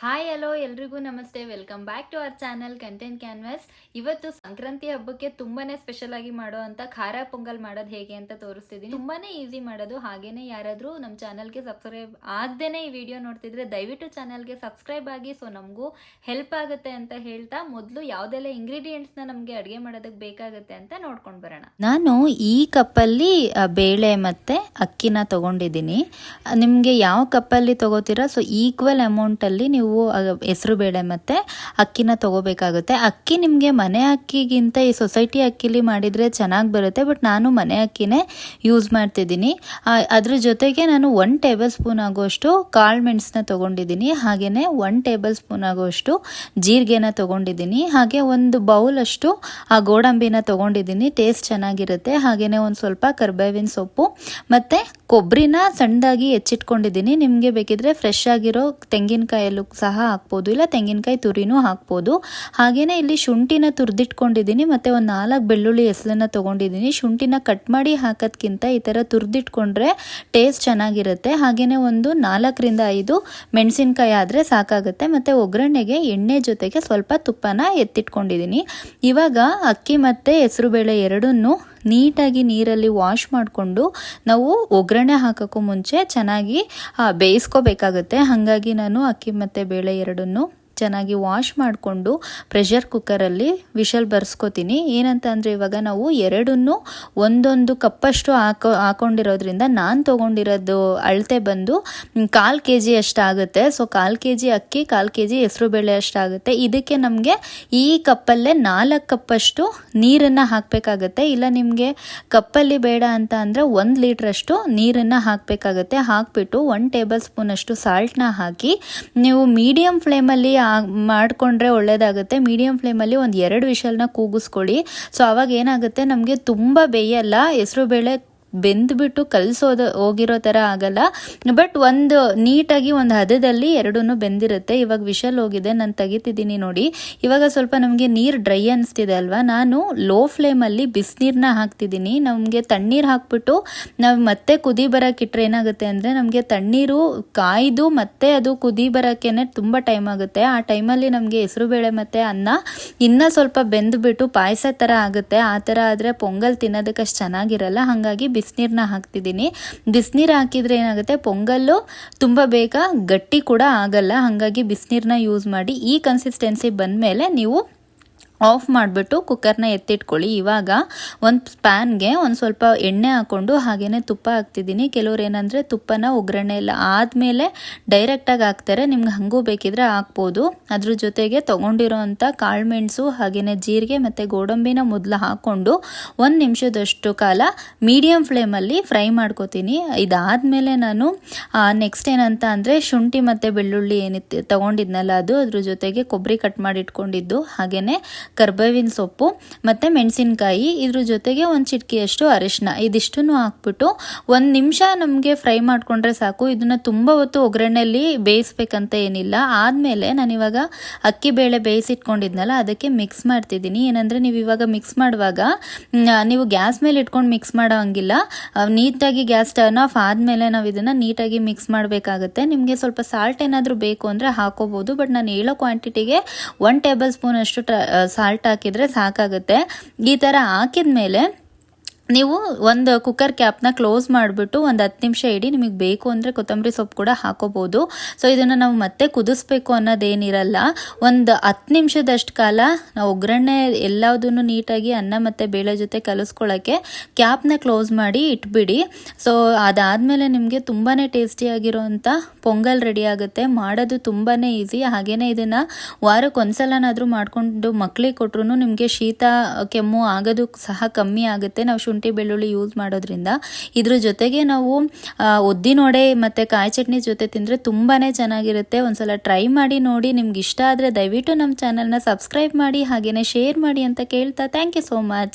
Hi hello ಎಲ್ರಿಗೂ ನಮಸ್ತೆ. Welcome back to our channel content canvas. ಇವತ್ತು ಸಂಕ್ರಾಂತಿ ಹಬ್ಬಕ್ಕೆ ತುಂಬಾನೇ ಸ್ಪೆಷಲ್ ಆಗಿ ಮಾಡೋ ಅಂತ ಖಾರ ಪೊಂಗಲ್ ಮಾಡೋದು ಹೇಗೆ ಅಂತ ತೋರಿಸ್ತಿದ್ದೀನಿ. ತುಂಬಾನೇ ಈಸಿ ಮಾಡೋದು. ಹಾಗೇನೆ ಯಾರಾದರೂ ನಮ್ಮ ಚಾನಲ್ಗೆ ಸಬ್ಸ್ಕ್ರೈಬ್ ಆಗದೇನೆ ಈ ವಿಡಿಯೋ ನೋಡ್ತಿದ್ರೆ ದಯವಿಟ್ಟು ಚಾನಲ್ಗೆ ಸಬ್ಸ್ಕ್ರೈಬ್ ಆಗಿ. ಸೊ ನಮಗೂ ಹೆಲ್ಪ್ ಆಗುತ್ತೆ ಅಂತ ಹೇಳ್ತಾ ಮೊದಲು ಯಾವುದೆಲ್ಲ ಇಂಗ್ರೀಡಿಯೆಂಟ್ಸ್ನ ನಮಗೆ ಅಡುಗೆ ಮಾಡೋದಕ್ಕೆ ಬೇಕಾಗುತ್ತೆ ಅಂತ ನೋಡ್ಕೊಂಡು ಬರೋಣ. ನಾನು ಈ ಕಪ್ಪಲ್ಲಿ ಬೇಳೆ ಮತ್ತು ಅಕ್ಕಿನ ತೊಗೊಂಡಿದ್ದೀನಿ. ನಿಮಗೆ ಯಾವ ಕಪ್ಪಲ್ಲಿ ತೊಗೋತೀರಾ ಸೊ ಈಕ್ವಲ್ ಅಮೌಂಟಲ್ಲಿ ನೀವು ಹೆಸರು ಬೇಳೆ ಮತ್ತು ಅಕ್ಕಿನ ತೊಗೋಬೇಕಾಗುತ್ತೆ. ಅಕ್ಕಿ ನಿಮಗೆ ಮನೆ ಅಕ್ಕಿಗಿಂತ ಈ ಸೊಸೈಟಿ ಅಕ್ಕಿಲಿ ಮಾಡಿದರೆ ಚೆನ್ನಾಗಿ ಬರುತ್ತೆ, ಬಟ್ ನಾನು ಮನೆ ಅಕ್ಕಿನೇ ಯೂಸ್ ಮಾಡ್ತಿದ್ದೀನಿ. ಅದ್ರ ಜೊತೆಗೆ ನಾನು 1 ಟೇಬಲ್ ಸ್ಪೂನ್ ಆಗುವಷ್ಟು ಕಾಳು ಮೆಣಸನ್ನ ತೊಗೊಂಡಿದ್ದೀನಿ. ಹಾಗೆಯೇ 1 ಟೇಬಲ್ ಸ್ಪೂನ್ ಆಗುವಷ್ಟು ಜೀರಿಗೆನ ತೊಗೊಂಡಿದ್ದೀನಿ. ಹಾಗೆ ಒಂದು ಬೌಲಷ್ಟು ಆ ಗೋಡಂಬಿನ ತೊಗೊಂಡಿದ್ದೀನಿ, ಟೇಸ್ಟ್ ಚೆನ್ನಾಗಿರುತ್ತೆ. ಹಾಗೆಯೇ ಒಂದು ಸ್ವಲ್ಪ ಕರಿಬೇವಿನ ಸೊಪ್ಪು ಮತ್ತು ಕೊಬ್ಬರಿನ ಸಣ್ಣದಾಗಿ ಹೆಚ್ಚಿಟ್ಕೊಂಡಿದ್ದೀನಿ. ನಿಮಗೆ ಬೇಕಿದ್ರೆ ಫ್ರೆಶ್ ಆಗಿರೋ ತೆಂಗಿನಕಾಯಲ್ಲೂ ಸಹ ಹಾಕ್ಬೋದು, ಇಲ್ಲ ತೆಂಗಿನಕಾಯಿ ತುರಿನೂ ಹಾಕ್ಬೋದು. ಹಾಗೆಯೇ ಇಲ್ಲಿ ಶುಂಠಿನ ತುರಿದಿಟ್ಕೊಂಡಿದ್ದೀನಿ ಮತ್ತು ಒಂದು 4 ಬೆಳ್ಳುಳ್ಳಿ ಹೆಸಲನ್ನ ತೊಗೊಂಡಿದ್ದೀನಿ. ಶುಂಠಿನ ಕಟ್ ಮಾಡಿ ಹಾಕೋದ್ಕಿಂತ ಈ ಥರ ತುರಿದಿಟ್ಕೊಂಡ್ರೆ ಟೇಸ್ಟ್ ಚೆನ್ನಾಗಿರುತ್ತೆ. ಹಾಗೆಯೇ ಒಂದು 4ರಿಂದ 5 ಮೆಣಸಿನ್ಕಾಯಿ ಆದರೆ ಸಾಕಾಗುತ್ತೆ. ಮತ್ತು ಒಗ್ಗರಣೆಗೆ ಎಣ್ಣೆ ಜೊತೆಗೆ ಸ್ವಲ್ಪ ತುಪ್ಪನ ಎತ್ತಿಟ್ಕೊಂಡಿದ್ದೀನಿ. ಇವಾಗ ಅಕ್ಕಿ ಮತ್ತು ಹೆಸರುಬೇಳೆ ಎರಡನ್ನೂ ನೀಟಾಗಿ ನೀರಲ್ಲಿ ವಾಶ್ ಮಾಡಿಕೊಂಡು ನಾವು ಒಗ್ಗರಣೆ ಹಾಕೋಕ್ಕೂ ಮುಂಚೆ ಚೆನ್ನಾಗಿ ಬೇಯಿಸ್ಕೋಬೇಕಾಗುತ್ತೆ. ಹಾಗಾಗಿ ನಾನು ಅಕ್ಕಿ ಮತ್ತು ಬೇಳೆ ಎರಡನ್ನೂ ಚೆನ್ನಾಗಿ ವಾಶ್ ಮಾಡಿಕೊಂಡು ಪ್ರೆಷರ್ ಕುಕ್ಕರಲ್ಲಿ ವಿಷಲ್ ಬರ್ಸ್ಕೊತೀನಿ. ಏನಂತ ಅಂದರೆ ಇವಾಗ ನಾವು ಎರಡನ್ನೂ ಒಂದೊಂದು ಕಪ್ಪಷ್ಟು ಹಾಕೊಂಡಿರೋದ್ರಿಂದ ನಾನು ತೊಗೊಂಡಿರೋದು ಅಳತೆ ಬಂದು 1/4 kg ಅಷ್ಟಾಗುತ್ತೆ. ಸೊ 1/4 kg ಅಕ್ಕಿ, 1/4 kg ಹೆಸರುಬೇಳೆ ಅಷ್ಟಾಗುತ್ತೆ. ಇದಕ್ಕೆ ನಮಗೆ ಈ ಕಪ್ಪಲ್ಲೇ 4 ಕಪ್ಪಷ್ಟು ನೀರನ್ನು ಹಾಕಬೇಕಾಗತ್ತೆ. ಇಲ್ಲ ನಿಮಗೆ ಕಪ್ಪಲ್ಲಿ ಬೇಡ ಅಂತ ಅಂದರೆ 1 ಲೀಟ್ರಷ್ಟು ನೀರನ್ನು ಹಾಕಬೇಕಾಗತ್ತೆ. ಹಾಕಿಬಿಟ್ಟು 1 ಟೇಬಲ್ ಸ್ಪೂನಷ್ಟು ಸಾಲ್ಟ್ನ ಹಾಕಿ ನೀವು ಮೀಡಿಯಮ್ ಫ್ಲೇಮಲ್ಲಿ ಮಾಡಿಕೊಂಡ್ರೆ ಒಳ್ಳೆಯದಾಗುತ್ತೆ. ಮೀಡಿಯಮ್ ಫ್ಲೇಮಲ್ಲಿ ಒಂದು 2 ವಿಷಲ್ನ ಕೂಗಿಸ್ಕೊಳ್ಳಿ. ಸೊ ಅವಾಗ ಏನಾಗುತ್ತೆ, ನಮಗೆ ತುಂಬ ಬೇಯಲ್ಲ, ಹೆಸರುಬೇಳೆ ಬೆಂದ್ಬಿಟ್ಟು ಹೋಗಿರೋ ಥರ ಆಗಲ್ಲ, ಬಟ್ ಒಂದು ನೀಟಾಗಿ ಒಂದು ಹದದಲ್ಲಿ ಎರಡೂ ಬೆಂದಿರುತ್ತೆ. ಇವಾಗ ವಿಷಲ್ ಹೋಗಿದೆ, ನಾನು ತೆಗಿತಿದ್ದೀನಿ ನೋಡಿ. ಇವಾಗ ಸ್ವಲ್ಪ ನಮಗೆ ನೀರು ಡ್ರೈ ಅನಿಸ್ತಿದೆ ಅಲ್ವಾ, ನಾನು ಲೋ ಫ್ಲೇಮಲ್ಲಿ ಬಿಸಿನೀರನ್ನ ಹಾಕ್ತಿದ್ದೀನಿ. ನಮಗೆ ತಣ್ಣೀರು ಹಾಕ್ಬಿಟ್ಟು ನಾವು ಮತ್ತೆ ಕುದಿ ಬರೋಕ್ಕಿಟ್ರೆ ಏನಾಗುತ್ತೆ ಅಂದರೆ ನಮಗೆ ತಣ್ಣೀರು ಕಾಯ್ದು ಮತ್ತೆ ಅದು ಕುದಿ ಬರೋಕ್ಕೇ ತುಂಬ ಟೈಮ್ ಆಗುತ್ತೆ. ಆ ಟೈಮಲ್ಲಿ ನಮಗೆ ಹೆಸರುಬೇಳೆ ಮತ್ತು ಅನ್ನ ಇನ್ನೂ ಸ್ವಲ್ಪ ಬೆಂದುಬಿಟ್ಟು ಪಾಯಸ ಥರ ಆಗುತ್ತೆ. ಆ ಥರ ಆದರೆ ಪೊಂಗಲ್ ತಿನ್ನೋದಕ್ಕೆ ಅಷ್ಟು ಚೆನ್ನಾಗಿರಲ್ಲ. ಹಾಗಾಗಿ ಬಿಸಿನೀರನ್ನ ಹಾಕ್ತಿದ್ದೀನಿ. ಬಿಸಿನೀರು ಹಾಕಿದರೆ ಏನಾಗುತ್ತೆ, ಪೊಂಗಲ್ಲು ತುಂಬ ಬೇಗ ಗಟ್ಟಿ ಕೂಡ ಆಗಲ್ಲ. ಹಾಗಾಗಿ ಬಿಸಿನೀರನ್ನ ಯೂಸ್ ಮಾಡಿ. ಈ ಕನ್ಸಿಸ್ಟೆನ್ಸಿ ಬಂದಮೇಲೆ ನೀವು ಆಫ್ ಮಾಡಿಬಿಟ್ಟು ಕುಕ್ಕರ್ನ ಎತ್ತಿಟ್ಕೊಳ್ಳಿ. ಇವಾಗ ಒಂದು ಪ್ಯಾನ್ಗೆ ಒಂದು ಸ್ವಲ್ಪ ಎಣ್ಣೆ ಹಾಕ್ಕೊಂಡು ಹಾಗೆಯೇ ತುಪ್ಪ ಹಾಕ್ತಿದ್ದೀನಿ. ಕೆಲವ್ರು ಏನಂದರೆ ತುಪ್ಪನ ಒಗ್ಗರಣೆ ಎಲ್ಲ ಆದಮೇಲೆ ಡೈರೆಕ್ಟಾಗಿ ಹಾಕ್ತಾರೆ, ನಿಮ್ಗೆ ಹಾಗೂ ಬೇಕಿದ್ರೆ ಹಾಕ್ಬೋದು. ಅದ್ರ ಜೊತೆಗೆ ತೊಗೊಂಡಿರೋ ಅಂಥ ಕಾಳುಮೆಣಸು ಹಾಗೆಯೇ ಜೀರಿಗೆ ಮತ್ತು ಗೋಡಂಬಿನ ಮೊದಲು ಹಾಕ್ಕೊಂಡು 1 ನಿಮಿಷದಷ್ಟು ಕಾಲ ಮೀಡಿಯಮ್ ಫ್ಲೇಮಲ್ಲಿ ಫ್ರೈ ಮಾಡ್ಕೋತೀನಿ. ಇದಾದಮೇಲೆ ನಾನು ನೆಕ್ಸ್ಟ್ ಏನಂತ ಅಂದರೆ ಶುಂಠಿ ಮತ್ತು ಬೆಳ್ಳುಳ್ಳಿ ಏನಿತ್ತು ತೊಗೊಂಡಿದ್ನಲ್ಲ ಅದು, ಅದ್ರ ಜೊತೆಗೆ ಕೊಬ್ಬರಿ ಕಟ್ ಮಾಡಿ ಇಟ್ಕೊಂಡಿದ್ದು, ಹಾಗೆಯೇ ಕರಿಬೇವಿನ ಸೊಪ್ಪು ಮತ್ತು ಮೆಣಸಿನ್ಕಾಯಿ, ಇದ್ರ ಜೊತೆಗೆ ಒಂದು ಚಿಟಿಕೆಯಷ್ಟು ಅರಿಶಿನ, ಇದಿಷ್ಟನ್ನು ಹಾಕ್ಬಿಟ್ಟು 1 ನಿಮಿಷ ನಮಗೆ ಫ್ರೈ ಮಾಡಿಕೊಂಡ್ರೆ ಸಾಕು. ಇದನ್ನು ತುಂಬ ಹೊತ್ತು ಒಗ್ಗರಣೆಯಲ್ಲಿ ಬೇಯಿಸ್ಬೇಕಂತ ಏನಿಲ್ಲ. ಆದಮೇಲೆ ನಾನಿವಾಗ ಅಕ್ಕಿ ಬೇಳೆ ಬೇಯಿಸಿಟ್ಕೊಂಡಿದ್ನಲ್ಲ ಅದಕ್ಕೆ ಮಿಕ್ಸ್ ಮಾಡ್ತಿದ್ದೀನಿ. ಏನಂದರೆ ನೀವು ಇವಾಗ ಮಿಕ್ಸ್ ಮಾಡುವಾಗ ನೀವು ಗ್ಯಾಸ್ ಮೇಲೆ ಇಟ್ಕೊಂಡು ಮಿಕ್ಸ್ ಮಾಡೋ ಹಂಗಿಲ್ಲ, ನೀಟಾಗಿ ಗ್ಯಾಸ್ ಟರ್ನ್ ಆಫ್ ಆದಮೇಲೆ ನಾವು ಇದನ್ನು ನೀಟಾಗಿ ಮಿಕ್ಸ್ ಮಾಡಬೇಕಾಗುತ್ತೆ. ನಿಮಗೆ ಸ್ವಲ್ಪ ಸಾಲ್ಟ್ ಏನಾದರೂ ಬೇಕು ಅಂದರೆ ಹಾಕೋಬೋದು, ಬಟ್ ನಾನು ಹೇಳೋ ಕ್ವಾಂಟಿಟಿಗೆ 1 ಟೇಬಲ್ ಸ್ಪೂನ್ ಅಷ್ಟು ಸಾಲ್ಟ್ ಹಾಕಿದರೆ ಸಾಕಾಗುತ್ತೆ. ಈ ಥರ ಹಾಕಿದ ಮೇಲೆ ನೀವು ಒಂದು ಕುಕ್ಕರ್ ಕ್ಯಾಪ್ನ ಕ್ಲೋಸ್ ಮಾಡಿಬಿಟ್ಟು ಒಂದು 10 ನಿಮಿಷ ಇಡಿ. ನಿಮಗೆ ಬೇಕು ಅಂದರೆ ಕೊತ್ತಂಬರಿ ಸೊಪ್ಪು ಕೂಡ ಹಾಕೋಬೋದು. ಸೊ ಇದನ್ನು ನಾವು ಮತ್ತೆ ಕುದಿಸ್ಬೇಕು ಅನ್ನೋದೇನಿರಲ್ಲ. ಒಂದು 10 ನಿಮಿಷದಷ್ಟು ಕಾಲ ನಾವು ಒಗ್ಗರಣೆ ಎಲ್ಲದನ್ನು ನೀಟಾಗಿ ಅನ್ನ ಮತ್ತು ಬೇಳೆ ಜೊತೆ ಕಲಿಸ್ಕೊಳ್ಳೋಕ್ಕೆ ಕ್ಯಾಪ್ನ ಕ್ಲೋಸ್ ಮಾಡಿ ಇಟ್ಬಿಡಿ. ಸೊ ಅದಾದಮೇಲೆ ನಿಮಗೆ ತುಂಬಾ ಟೇಸ್ಟಿಯಾಗಿರೋವಂಥ ಪೊಂಗಲ್ ರೆಡಿ ಆಗುತ್ತೆ. ಮಾಡೋದು ತುಂಬಾ ಈಸಿ. ಹಾಗೆಯೇ ಇದನ್ನು ವಾರಕ್ಕೆ ಒಂದ್ಸಲನಾದರೂ ಮಾಡಿಕೊಂಡು ಮಕ್ಕಳಿಗೆ ಕೊಟ್ಟರು ನಿಮಗೆ ಶೀತ ಕೆಮ್ಮು ಆಗೋದು ಸಹ ಕಮ್ಮಿ ಆಗುತ್ತೆ, ನಾವು ಶುಂಠಿ ಬೆಳ್ಳುಳ್ಳಿ ಯೂಸ್ ಮಾಡೋದ್ರಿಂದ. ಇದ್ರ ಜೊತೆಗೆ ನಾವು ಉದ್ದಿನವಡೆ ಮತ್ತು ಕಾಯಿ ಚಟ್ನಿ ಜೊತೆ ತಿಂದರೆ ತುಂಬಾ ಚೆನ್ನಾಗಿರುತ್ತೆ. ಒಂದ್ಸಲ ಟ್ರೈ ಮಾಡಿ ನೋಡಿ. ನಿಮ್ಗೆ ಇಷ್ಟ ಆದರೆ ದಯವಿಟ್ಟು ನಮ್ಮ ಚಾನಲ್ನ ಸಬ್ಸ್ಕ್ರೈಬ್ ಮಾಡಿ ಹಾಗೆಯೇ ಶೇರ್ ಮಾಡಿ ಅಂತ ಕೇಳ್ತಾ ಥ್ಯಾಂಕ್ ಯು ಸೋ ಮಚ್.